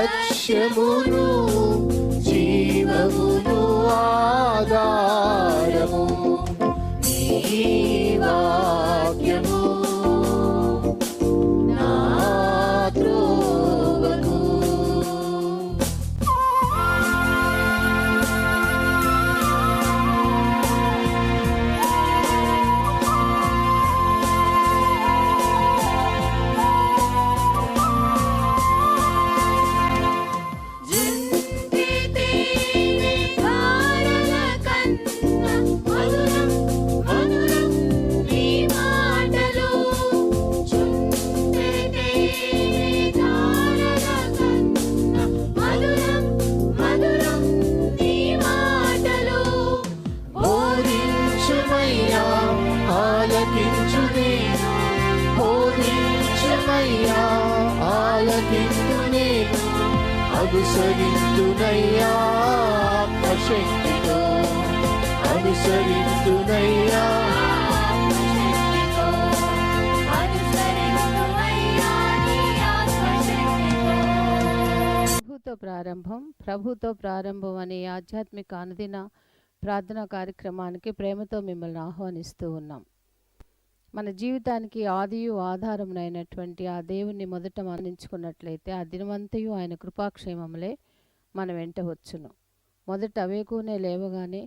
లక్ష్యమును జీవమును ఆధారము నీ వాక్యము నా త్రోవకు. అనుసరింతునయ్యా ఆత్మశక్తితో, అనుసరింతునయ్యా ప్రభుతో ప్రారంభం అనే ఆధ్యాత్మిక అనుదిన ప్రార్థనా కార్యక్రమానికి ప్రేమతో మిమ్మల్ని ఆహ్వానిస్తూ ఉన్నాం. మన జీవితానికి ఆదియు ఆధారమునైనటువంటి ఆ దేవుణ్ణి మొదట మరణించుకున్నట్లయితే ఆ దినమంతయు ఆయన కృపాక్షేమములే మన వెంట వచ్చును. మొదట వేకునే లేవగానే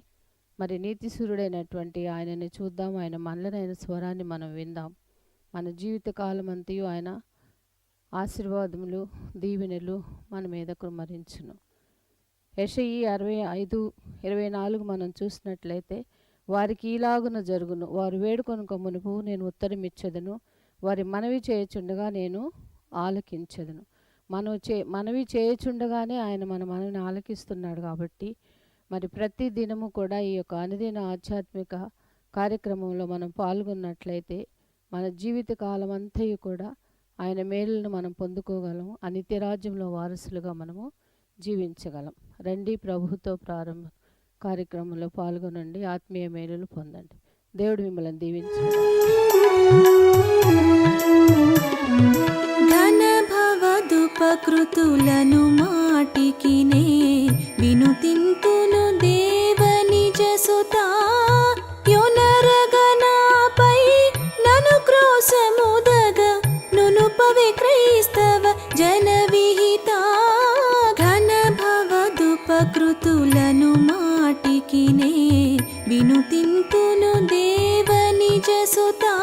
మరి నీతిసూరుడైనటువంటి ఆయనని చూద్దాం, ఆయన మనలనైన స్వరాన్ని మనం విందాం. మన జీవిత కాలం అంతయు ఆయన ఆశీర్వాదములు దీవెనలు మన మీద కుమ్మరించును. యెషయి 65:24 మనం చూసినట్లయితే వారికి ఈలాగున జరుగును, వారు వేడుకొనుక మునుపు నేను ఉత్తరమిచ్చెదను, వారి మనవి చేయుచుండగా నేను ఆలకించెదను. మనవి చేయుచుండగానే ఆయన మన మనవిని ఆలకిస్తున్నాడు. కాబట్టి మరి ప్రతి దినము కూడా ఈ యొక్క అనుదిన ఆధ్యాత్మిక కార్యక్రమంలో మనం పాల్గొన్నట్లయితే మన జీవిత కాలం అంతయు కూడా ఆయన మేలులను మనం పొందుకోగలం, ఆ నిత్యరాజ్యంలో వారసులుగా మనము జీవించగలం. రండి, ప్రభుతో ప్రారంభం కార్యక్రమంలో పాల్గొనండి, ఆత్మీయ మేలులు పొందండి. దేవుడు మిమ్మల్ని దీవించండి. ఘన భవదుపకృతులను మాటికినే వినుతింతును దేవని జసుతా యొనరగనాపై నను క్రోశముదగ నునుపవే క్రైస్తవ జన విహిత. ఘన భవదుపకృతులను మాటికినే వినుతింతును దేవని జసుతా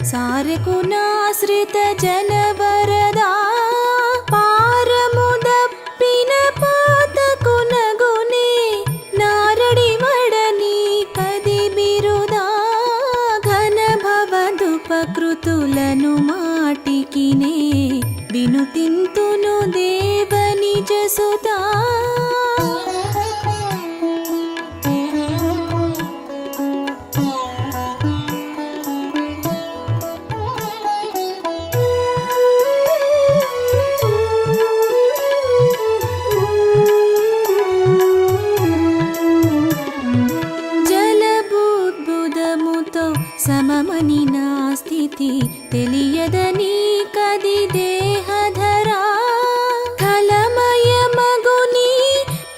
సారెకు నాశ్రిత జనవరదా పారము దప్పిన పాతకు నగునే నారడి వడని కది బిరుదా. ఘన భవదుపకృతులను మాటికినే వినుతింతును దేవని జసుతా. సమమని నా స్థితి తెలియదని కది దేహధరా కలమయ మగుని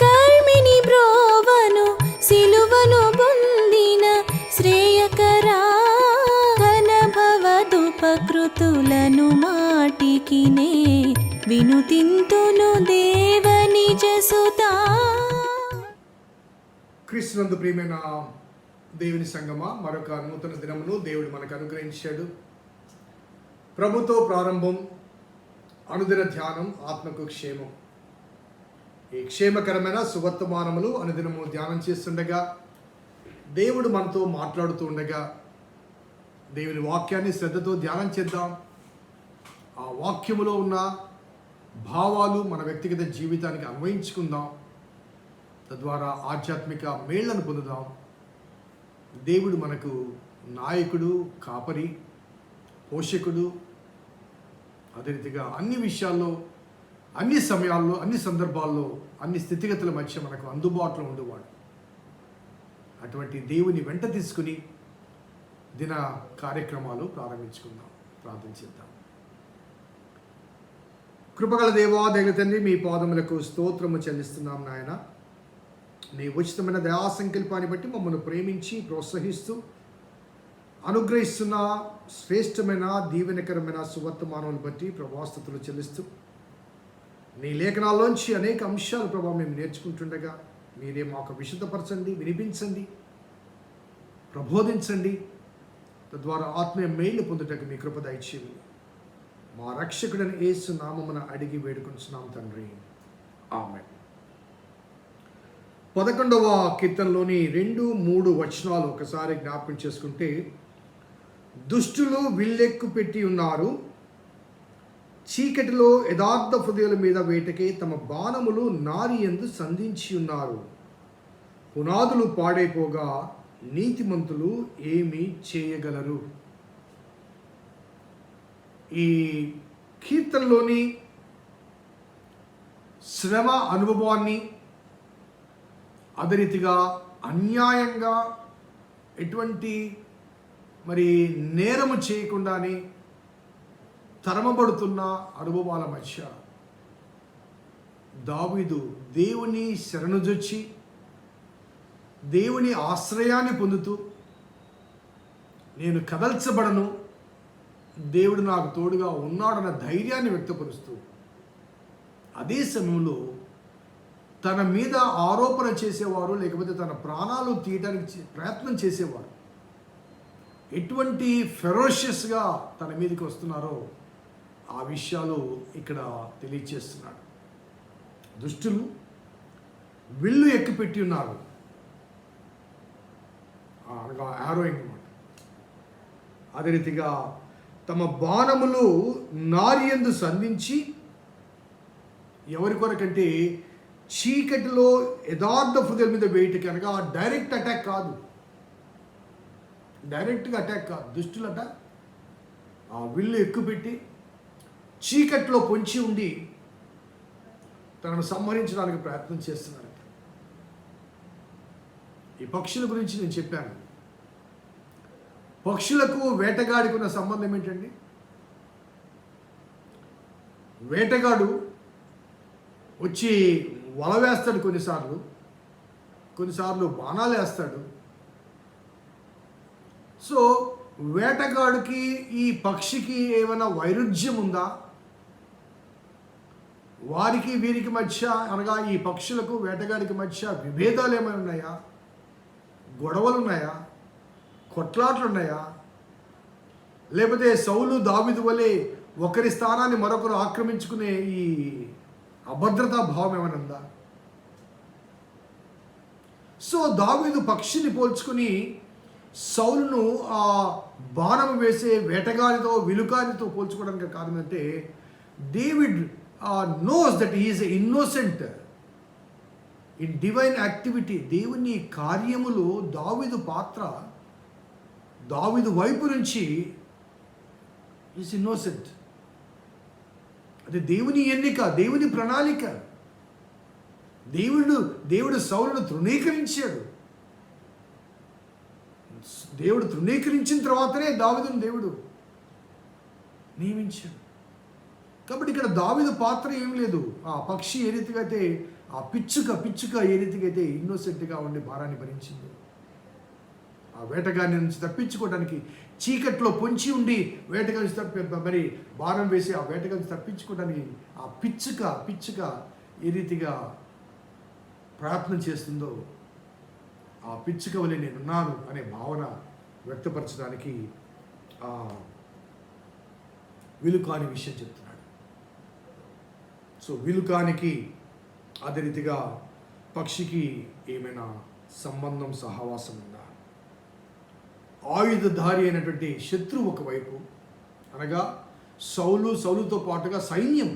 కర్మిని బ్రోవను సిలువను బొందిన శ్రేయకరా. ఘన భవదుపకృతులను మాటికినే వినుతింతును దేవని జసుతా. క్రీస్తునందు ప్రియమైన దేవుని సంగమా, మరొక నూతన దినమును దేవుడు మనకు అనుగ్రహించాడు. ప్రభుతో ప్రారంభం, అనుదిన ధ్యానం, ఆత్మకు క్షేమం. ఈ క్షేమకరమైన సువర్తమానములు అనుదినము ధ్యానం చేస్తుండగా దేవుడు మనతో మాట్లాడుతూ ఉండగా దేవుని వాక్యాన్ని శ్రద్ధతో ధ్యానం చేద్దాం. ఆ వాక్యములో ఉన్న భావాలు మన వ్యక్తిగత జీవితానికి అన్వయించుకుందాం. తద్వారా ఆధ్యాత్మిక మేళ్లను పొందుదాం. దేవుడు మనకు నాయకుడు, కాపరి, పోషకుడు. అదే రీతిగా అన్ని విషయాల్లో, అన్ని సమయాల్లో, అన్ని సందర్భాల్లో, అన్ని స్థితిగతుల మధ్య మనకు అందుబాటులో ఉండేవాడు. అటువంటి దేవుని వెంట తీసుకుని దిన కార్యక్రమాలు ప్రారంభించుకుందాం. ప్రార్థన చేద్దాం. కృపగల దేవా, దయగల తండ్రి, మీ పాదములకు స్తోత్రము చెల్లిస్తున్నాం నాయన. నీ ఉచితమైన దయా సంకల్పాన్ని బట్టి మమ్మల్ని ప్రేమించి ప్రోత్సహిస్తూ అనుగ్రహిస్తున్న శ్రేష్టమైన దీవెనకరమైన సువర్తమానాలను బట్టి ప్రభాస్తుతులు చెల్లిస్తూ నీ లేఖనాల్లోంచి అనేక అంశాలు ప్రభావం మేము నేర్చుకుంటుండగా మీరే మాకు విశుద్ధపరచండి, వినిపించండి, ప్రబోధించండి. తద్వారా ఆత్మీయ మేలు పొందుటకు మీ కృప దయచేయండి. మా రక్షకుడైన యేసు నామమున అడిగి వేడుకుంటున్నాం తండ్రి, ఆమేన్. 11వ కీర్తనలోని 2-3 వచనాలు ఒకసారి జ్ఞాపకం చేసుకుంటే, దుష్టులు విల్లెక్కు పెట్టి ఉన్నారు, చీకటిలో యథార్థ హృదయాల మీద వేటకే తమ బాణములు నారి యందు సంధించి ఉన్నారు. పునాదులు పాడైపోగా నీతిమంతులు ఏమి చేయగలరు? ఈ కీర్తనలోని శ్రమ అనుభవాన్ని, అదే రీతిగా అన్యాయంగా ఎటువంటి నేరము చేయకుండానే తరమబడుతున్న అనుభవాల మధ్య దావీదు దేవుని శరణుజొచ్చి దేవుని ఆశ్రయాన్ని పొందుతూ, నేను కదల్చబడను, దేవుడు నాకు తోడుగా ఉన్నాడన్న ధైర్యాన్ని వ్యక్తపరుస్తూ, అదే సమయంలో తన మీద ఆరోపణ చేసేవారు, లేకపోతే తన ప్రాణాలు తీయడానికి ప్రయత్నం చేసేవారు ఎటువంటి ఫెరోషియస్గా తన మీదకి వస్తున్నారో ఆ విషయాలు ఇక్కడ తెలియచేస్తున్నాడు. దుష్టులు విల్లు ఎక్కుపెట్టి ఉన్నారు, అనగా యారోయింగ్ అన్నమాట. అదే రీతిగా తమ బాణములు నారియందు సంధించి, ఎవరి కొరకంటే చీకటిలో యథార్థ హృదయాల మీద వేయటకి, అనగా డైరెక్ట్ అటాక్ కాదు, డైరెక్ట్గా అటాక్ కాదు. దుష్టులట ఆ విల్లు ఎక్కుపెట్టి చీకట్లో పొంచి ఉండి తనను సంహరించడానికి ప్రయత్నం చేస్తున్నారట. ఈ పక్షుల గురించి నేను చెప్పాను. పక్షులకు వేటగాడికి ఉన్న సంబంధం ఏంటండి? వేటగాడు వచ్చి వల వేస్తాడు, కొన్నిసార్లు బాణాలు వేస్తాడు. సో వేటగాడికి ఈ పక్షికి ఏమైనా వైరుధ్యం ఉందా? వారికి వీరికి మధ్య, అనగా ఈ పక్షులకు వేటగాడికి మధ్య విభేదాలు ఏమైనా ఉన్నాయా? గొడవలు ఉన్నాయా? కొట్లాట్లు ఉన్నాయా? లేకపోతే సౌలు దావీదు వలె ఒకరి స్థానాన్ని మరొకరు ఆక్రమించుకునే ఈ అభద్రతా భావం ఏమైనా ఉందా? సో దావీదు పక్షిని పోల్చుకుని సౌలును ఆ బాణం వేసే వేటగాడితో, విలుకానితో పోల్చుకోవడానికి కారణం అంటే, David knows that he is innocent in divine activity. దేవుని కార్యములో దావీదు పాత్ర, దావీదు వైపు నుంచి ఈజ్ ఇన్నోసెంట్. అది దేవుని ఎన్నిక, దేవుని ప్రణాళిక. దేవుడు సౌలును తృణీకరించాడు. దేవుడు తృణీకరించిన తర్వాతనే దావీదును దేవుడు నియమించాడు. కాబట్టి ఇక్కడ దావీదు పాత్ర ఏం లేదు. ఆ పక్షి ఏ రీతిగా అయితే, ఆ పిచ్చుక ఏ రీతిగా అయితే ఇన్నోసెంట్గా ఉండి భారాన్ని భరించింది, ఆ వేటగాడి నుంచి తప్పించుకోవడానికి చీకట్లో పొంచి ఉండి వేటగాడి మరి భారం వేసి ఆ వేటగాడి తప్పించుకోవడానికి ఆ పిచ్చుక ఏ రీతిగా ప్రయత్నం చేస్తుందో, ఆ పిచ్చుక వలె నేనున్నాను అనే భావన వ్యక్తపరచడానికి ఆ విలుకాని విషయం చెప్తున్నాడు. సో విలుకానికి అదే రీతిగా పక్షికి ఏమైనా సంబంధం, సహవాసం ఉందా? ఆయుధధారి అయినటువంటి శత్రువు ఒకవైపు, అనగా సౌలుతో పాటుగా సైన్యం,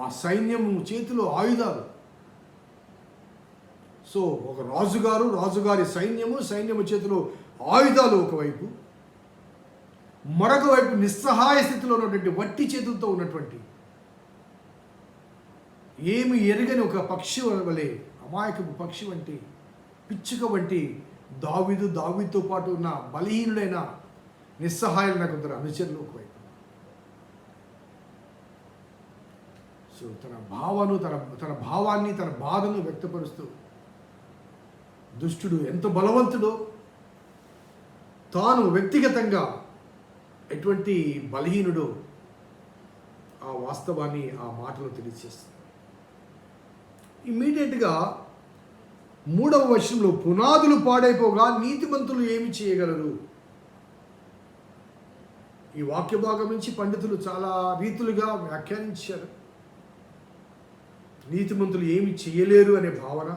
ఆ సైన్యం చేతిలో ఆయుధాలు. సో ఒక రాజుగారు, రాజుగారి సైన్యము చేతిలో ఆయుధాలు ఒకవైపు, మరొక వైపు నిస్సహాయ స్థితిలో ఉన్నటువంటి వట్టి చేతులతో ఉన్నటువంటి ఏమి ఎరగని ఒక పక్షి వలె, అమాయకపు పక్షి వంటి, పిచ్చుక వంటి దావీదుతో పాటు ఉన్న బలహీనుడైన నిస్సహాయులైన కొందరు అనుచరులు ఒకవైపు. సో తన భావాన్ని తన బాధను వ్యక్తపరుస్తూ, దుష్టుడు ఎంత బలవంతుడో, తాను వ్యక్తిగతంగా ఎటువంటి బలహీనుడో ఆ వాస్తవాన్ని ఆ మాటలో తెలియజేస్తుంది. ఇమ్మీడియట్గా 3వ వచనంలో పునాదులు పాడైపోగా నీతిమంతులు ఏమి చేయగలరు? ఈ వాక్య భాగం నుంచి పండితులు చాలా రీతులుగా వ్యాఖ్యానించారు. నీతిమంతులు ఏమి చేయలేరు అనే భావన,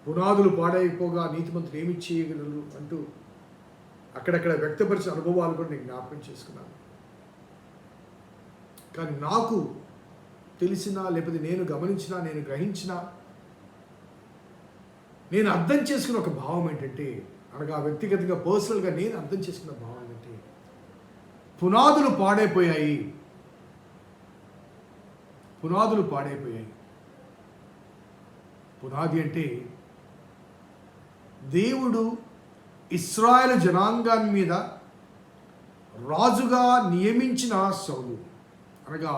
పునాదులు పాడైపోగా నీతిమంతులు ఏమి చేయగలరు అంటూ అక్కడక్కడ వ్యక్తపరిచిన అనుభవాలు కూడా నేను జ్ఞాపకం చేసుకున్నాను. కానీ నాకు తెలిసిన, లేకపోతే నేను గమనించిన, నేను గ్రహించిన, నేను అర్థం చేసుకున్న ఒక భావం ఏంటంటే, అనగా వ్యక్తిగతంగా పర్సనల్గా నేను అర్థం చేసుకున్న భావం ఏంటంటే, పునాదులు పాడైపోయాయి. పునాది అంటే దేవుడు ఇశ్రాయేలు జనాంగాన్ని మీద రాజుగా నియమించిన సౌలు, అనగా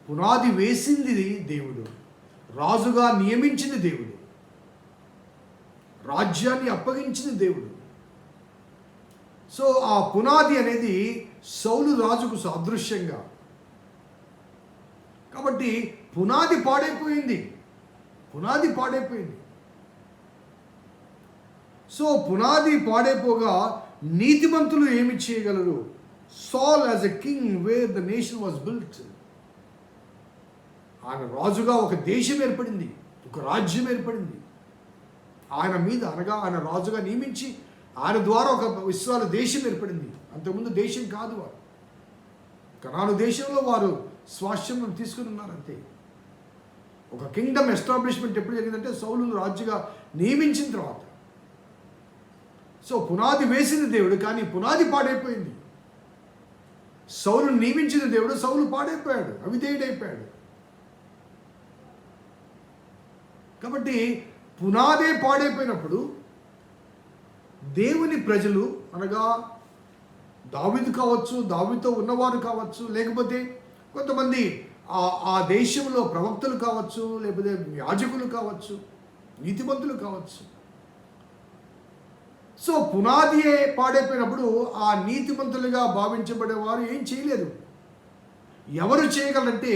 పునాది వేసింది దేవుడు, రాజుగా నియమించింది దేవుడు, రాజ్యాన్ని అప్పగించింది దేవుడు. సో ఆ పునాది అనేది సౌలు రాజుకు సాదృశ్యంగా, కాబట్టి పునాది పాడైపోయింది. సో పునాది పాడైపోగా నీతిమంతులు ఏమి చేయగలరు? సాల్ as a king wear the nation was built. ఆయన రాజుగా ఒక దేశం ఏర్పడింది, ఒక రాజ్యం ఏర్పడింది ఆయన మీద, అనగా ఆయన రాజుగా నియమించి ఆయన ద్వారా ఒక ఇశ్రాయేలు దేశం ఏర్పడింది. అంతకుముందు దేశం కాదు వారు. కనాను దేశంలో వారు స్వాస్థ్యం తీసుకుని ఉన్నారు అంతే. ఒక కింగ్డమ్ ఎస్టాబ్లిష్మెంట్ ఎప్పుడు జరిగిందంటే సౌలు రాజుగా నియమించిన తర్వాత. సో పునాది వేసింది దేవుడు, కానీ పునాది పాడైపోయింది. సౌలును నియమించిన దేవుడు, సౌలు పాడైపోయాడు, అవిధేయుడైపోయాడు. కాబట్టి పునాదే పాడైపోయినప్పుడు దేవుని ప్రజలు, అనగా దావీదు కావచ్చు, దావీదుతో ఉన్నవారు కావచ్చు, లేకపోతే కొంతమంది ఆ దేశంలో ప్రవక్తలు కావచ్చు, లేకపోతే యాజకులు కావచ్చు, నీతిమంతులు కావచ్చు. సో పునాదియే పాడైపోయినప్పుడు ఆ నీతిమంతులుగా భావించబడేవారు ఏం చేయలేరు. ఎవరు చేయగలంటే,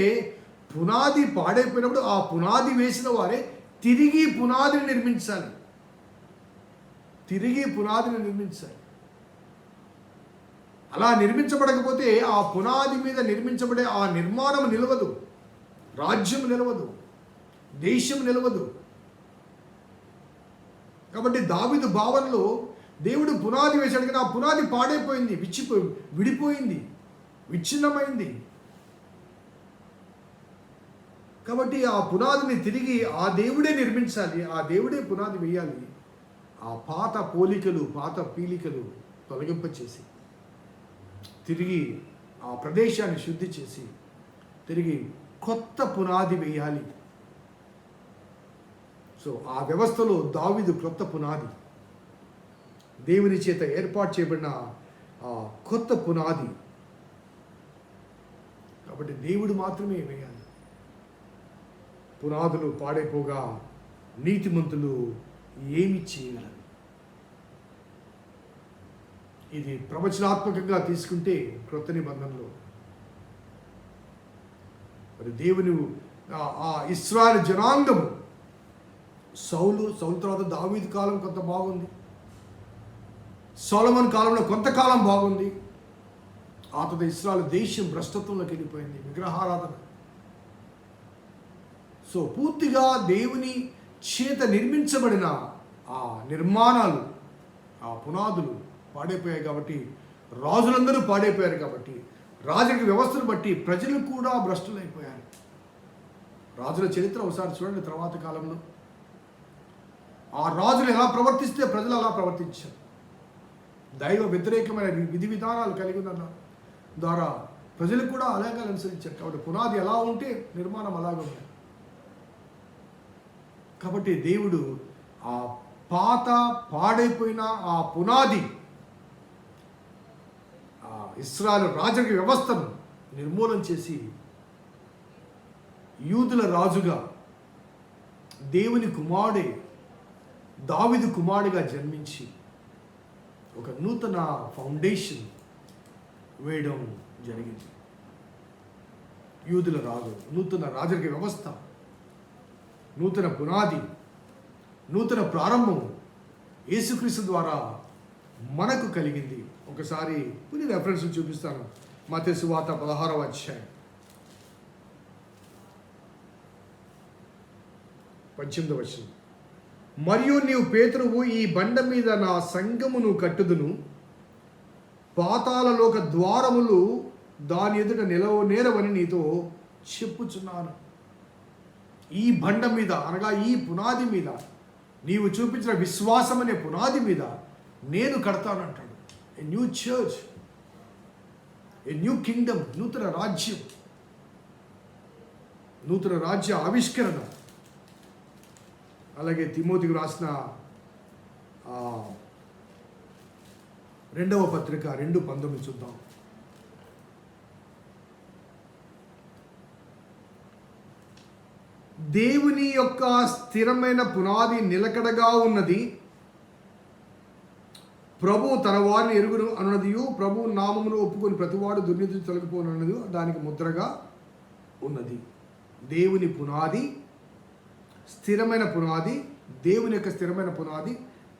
పునాది పాడైపోయినప్పుడు ఆ పునాది వేసిన వారే తిరిగి పునాదిని నిర్మించాలి. అలా నిర్మించబడకపోతే ఆ పునాది మీద నిర్మించబడే ఆ నిర్మాణం నిలవదు, రాజ్యం నిలవదు, దేశం నిలవదు. కాబట్టి దావీదు భావనలో దేవుడు పునాది వేశాడు, కానీ ఆ పునాది పాడైపోయింది, విడిపోయింది, విచ్ఛిన్నమైంది. కాబట్టి ఆ పునాదిని తిరిగి ఆ దేవుడే నిర్మించాలి, ఆ దేవుడే పునాది వేయాలి. ఆ పాత పోలికలు, పాత పీలికలు తొలగింపచేసి తిరిగి ఆ ప్రదేశాన్ని శుద్ధి చేసి తిరిగి కొత్త పునాది వేయాలి. సో ఆ వ్యవస్థలో దావీదు కొత్త పునాది, దేవుని చేత ఏర్పాటు చేయబడిన ఆ కొత్త పునాది. కాబట్టి దేవుడు మాత్రమే వేయాలి. పునాదులు పాడైపోగా నీతిమంతులు ఏమి చేయగలరు? ఇది ప్రవచనాత్మకంగా తీసుకుంటే క్రొత్త నిబంధనలో మరి దేవుని ఆ ఇశ్రాయేలు జనాంగం, సౌలు తర్వాత దావీదు కాలం కొంత బాగుంది, సొలొమోను కాలంలో కొంతకాలం బాగుంది. ఆ తర్వాత ఇశ్రాయేలు దేశం భ్రష్టత్వంలోకి వెళ్ళిపోయింది, విగ్రహారాధన. సో పూర్తిగా దేవుని చేత నిర్మించబడిన ఆ నిర్మాణాలు, ఆ పునాదులు పాడైపోయాయి. కాబట్టి రాజులందరూ పాడైపోయారు. కాబట్టి రాజకీయ వ్యవస్థను బట్టి ప్రజలు కూడా భ్రష్టులైపోయారు. రాజుల చరిత్ర ఒకసారి చూడండి. తర్వాత కాలంలో ఆ రాజులు ఎలా ప్రవర్తిస్తే ప్రజలు అలా ప్రవర్తించారు. దైవ వ్యతిరేకమైన విధి విధానాలు కలిగి ఉన్న ద్వారా ప్రజలు కూడా అలాగే అనుసరించారు. కాబట్టి పునాది ఎలా ఉంటే నిర్మాణం అలాగే ఉంది. కాబట్టి దేవుడు ఆ పాత పాడైపోయిన ఆ పునాది, ఆ ఇశ్రాయేలు రాజరిక వ్యవస్థను నిర్మూలన చేసి యూదుల రాజుగా దేవుని కుమారుడే దావీదు కుమారుడిగా జన్మించి ఒక నూతన ఫౌండేషన్ వేయడం జరిగింది. యూదుల రాజు, నూతన రాజరిక వ్యవస్థ, నూతన పునాది, నూతన ప్రారంభం యేసుక్రీస్తు ద్వారా మనకు కలిగింది. ఒకసారి కొన్ని రెఫరెన్స్ చూపిస్తాను. మత్తయి సువార్త 16వ అధ్యాయం 18వ వచనం. మరియు నీవు పేతురువు, ఈ బండ మీద నా సంఘమును కట్టుదును, పాతాళలోక ద్వారములు దాని ఎదుట నేరవని నీతో చెప్పుచున్నాను. ఈ బండ మీద అనగా ఈ పునాది మీద, నీవు చూపించిన విశ్వాసం అనే పునాది మీద నేను కడతానంటాడు. A new church, a new kingdom, నూతన రాజ్యం, నూతన రాజ్య ఆవిష్కరణ. అలాగే తిమోతికి రాసిన 2వ పత్రిక 2:19 చూద్దాం. దేవుని యొక్క స్థిరమైన పునాది నిలకడగా ఉన్నది, ప్రభు తన వారిని ఎరుగును అన్నదియు, ప్రభు నామమును ఒప్పుకొని ప్రతివాడు దుర్నీతి తొలగిపోనన్నది దానికి ముద్రగా ఉన్నది. దేవుని పునాది స్థిరమైన పునాది, దేవుని యొక్క స్థిరమైన పునాది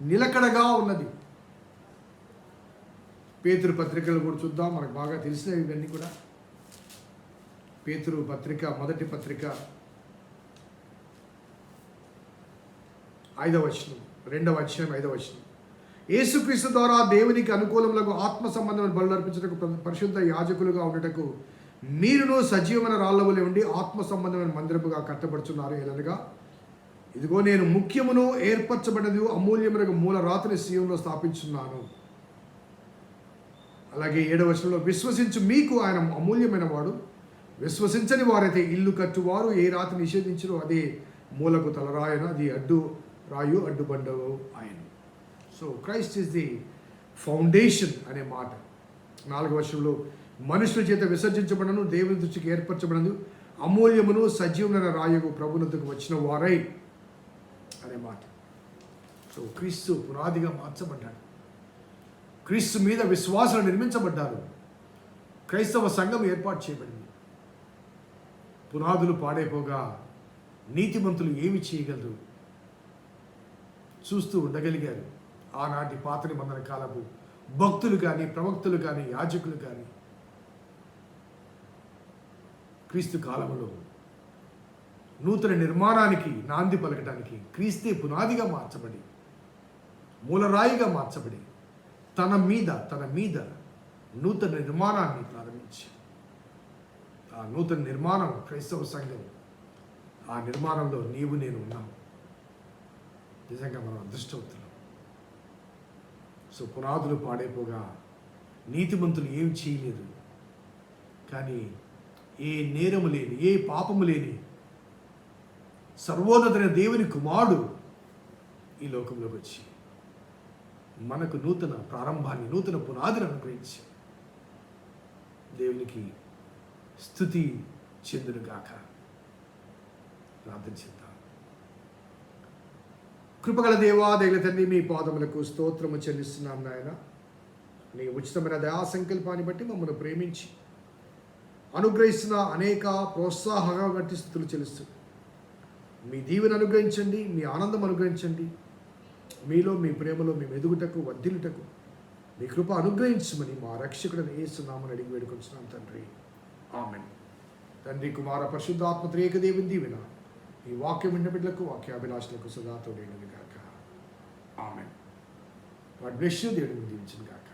నిలకడగా ఉన్నది. పేతురు పత్రికలు కూడా చూద్దాం, మనకు బాగా తెలిసినవి ఇవన్నీ కూడా. పేతురు పత్రిక, మొదటి పత్రిక 5వ వచనం, 2వ అధ్యాయం 5వ వచనం. యేసుక్రీస్తు ద్వారా దేవునికి అనుకూలములకు ఆత్మ సంబంధమైన బలులు అర్పించుటకు పరిశుద్ధ యాజకులుగా ఉండటకు మీరును సజీవమైన రాళ్ల వలె ఉండి ఆత్మ సంబంధమైన మందిరముగా కట్టబడుచున్నారు. ఎలాగా, ఇదిగో నేను ముఖ్యమును ఏర్పరచబడినది అమూల్యమైన మూల రాతిని సీయోనులో స్థాపించున్నాను. అలాగే 7వ వచనంలో, విశ్వసించు మీకు ఆయన అమూల్యమైన వాడు, విశ్వసించని వారైతే ఇల్లు కట్టువారు ఏ రాతి నిషేధించరో అదే మూలకు తలరాయన, అది అడ్డు రాయు అడ్డుబండవు ఆయన. So Christ is the foundation అనే మాట. 4వ వచనంలో, మనుషుల చేత విసర్జించబడను, దేవుని దృష్టికి ఏర్పరచబడను, అమూల్యమును సజీవమైన రాయకు ప్రభునందుకు వచ్చిన వారై అనే మాట. సో క్రీస్తు పునాదిగా మార్చబడ్డాడు. క్రీస్తు మీద విశ్వాసాలు నిర్మించబడ్డారు. క్రైస్తవ సంఘం ఏర్పాటు చేయబడింది. పునాదులు పాడైపోగా నీతిమంతులు ఏమి చేయగలరు? చూస్తూ ఉండగలిగారు. ఆనాటి పాత నిబంధన కాలపు భక్తులు కానీ, ప్రవక్తలు కానీ, యాజకులు కానీ. క్రీస్తు కాలంలో నూతన నిర్మాణానికి నాంది పలకడానికి క్రీస్తే పునాదిగా మార్చబడి, మూలరాయిగా మార్చబడి, తన మీద నూతన నిర్మాణాన్ని ప్రారంభించి, ఆ నూతన నిర్మాణం క్రైస్తవ సంఘం. ఆ నిర్మాణంలో నీవు నేను ఉన్నాం. నిజంగా మనం అదృష్టవంతులం. సో పునాదులు పాడైపోగా నీతిమంతులు ఏం చేయలేదు, కానీ ఏ నేరము లేని, ఏ పాపము లేని సర్వోన్నతమైన దేవుని కుమారుడు ఈ లోకంలోకి వచ్చి మనకు నూతన ప్రారంభాన్ని, నూతన పునాదిని అనుగ్రహించి, దేవునికి స్తుతి చెందును గాక. ప్రార్థన చేద్దాం. కృపగల దేవా, దయగల తండ్రి, మీ పాదములకు స్తోత్రము చెల్లిస్తున్నాం నాయన. నీ ఉచితమైన దయా సంకల్పాన్ని బట్టి మమ్మల్ని ప్రేమించి అనుగ్రహిస్తున్న అనేక ప్రోత్సాహంగా గట్టి స్థుతులు చెల్లిస్తూ, మీ దీవెన అనుగ్రహించండి, మీ ఆనందం అనుగ్రహించండి. మీలో, మీ ప్రేమలో మేము ఎదుగుటకు, వర్ధిల్లుటకు మీ కృప అనుగ్రహించమని మా రక్షకుడిని యేసు నామమున అడిగి వేడుకొంచున్నాం తండ్రి. ఆమేన్. తండ్రి, కుమార, పరిశుద్ధాత్మ త్రియేక దేవుని దీవెన ఈ వాక్యం విన్న బిడ్డలకు, వాక్యాభిలాషులకు సదా తోడైనది గాక. ఆమేన్. God bless you. దేవుని దీవించును గాక.